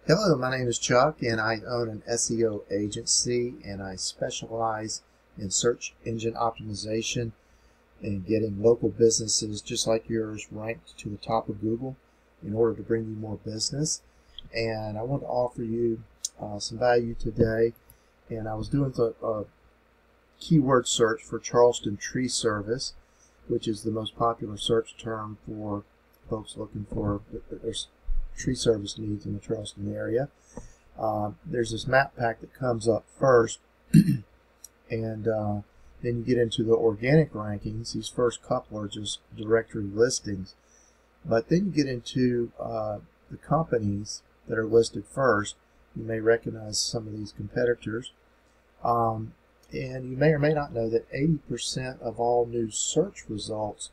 Hello, my name is Chuck and I own an SEO agency and I specialize in search engine optimization and getting local businesses just like yours ranked to the top of Google in order to bring you more business. And I want to offer you some value today. And I was doing a keyword search for Charleston tree service, which is the most popular search term for folks looking for their tree service needs in the Charleston area. There's this map pack that comes up first, and then you get into the organic rankings. These first couple are just directory listings, but then you get into the companies that are listed first. You may recognize some of these competitors, and you may or may not know that 80% of all new search results,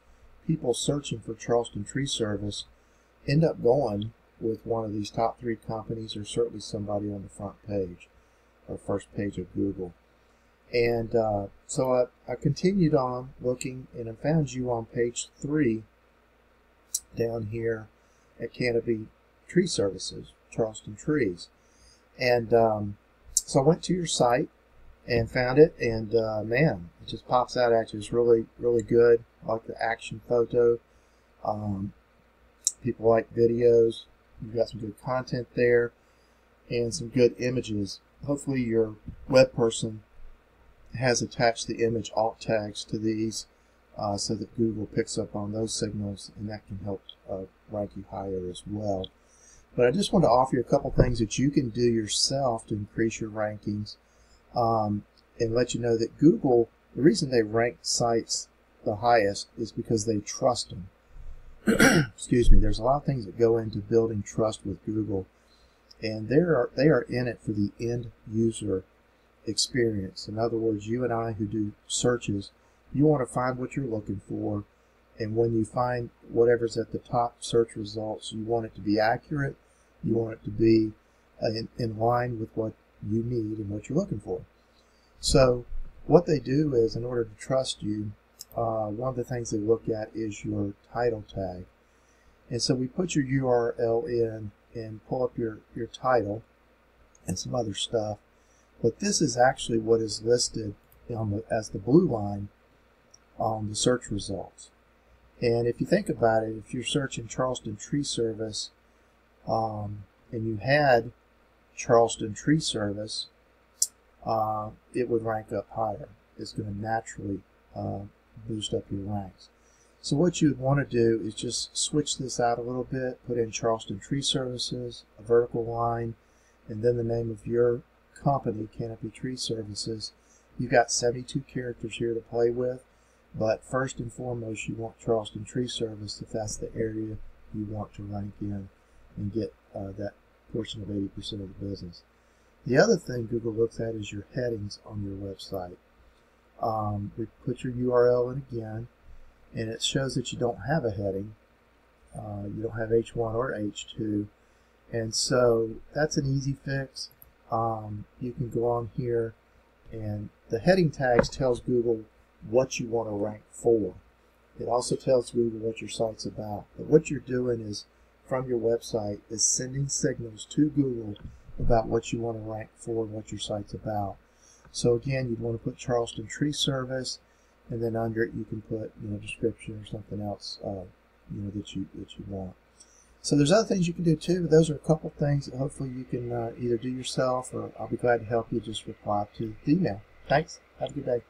people searching for Charleston tree service, end up going with one of these top 3 companies, or certainly somebody on the front page or first page of Google. And so I continued on looking, and I found you on page 3 down here at Canopy Tree Services, Charleston Trees. And so I went to your site and found it, and man, it just pops out at you. It's really, really good. I like the action photo. People like videos. You've got some good content there and some good images. Hopefully your web person has attached the image alt tags to these so that Google picks up on those signals, and that can help rank you higher as well. But I just want to offer you a couple things that you can do yourself to increase your rankings, and let you know that Google, the reason they rank sites the highest is because they trust them. Excuse me. There's a lot of things that go into building trust with Google, and they are in it for the end user experience. In other words, you and I who do searches, you want to find what you're looking for, and when you find whatever's at the top search results, you want it to be accurate. You want it to be in line with what you need and what you're looking for. So what they do is, in order to trust you, one of the things they look at is your title tag. And so we put your URL in and pull up your title and some other stuff. But this is actually what is listed as the blue line on the search results. And if you think about it, if you're searching Charleston tree service and you had Charleston tree service, it would rank up higher. It's going to naturally boost up your ranks. So what you would want to do is just switch this out a little bit, put in Charleston Tree Services, a vertical line, and then the name of your company, Canopy Tree Services. You've got 72 characters here to play with, but first and foremost you want Charleston Tree Service if that's the area you want to rank in and get that portion of 80% of the business. The other thing Google looks at is your headings on your website. We put your URL in again, and it shows that you don't have a heading. You don't have H1 or H2, and so that's an easy fix. You can go on here, and the heading tags tells Google what you want to rank for. It also tells Google what your site's about. But what you're doing is, from your website, is sending signals to Google about what you want to rank for and what your site's about. So again, you'd want to put Charleston Tree Service, and then under it you can put description or something else that you want. So there's other things you can do too, but those are a couple things that hopefully you can either do yourself, or I'll be glad to help you. Just reply to the email. Thanks. Have a good day.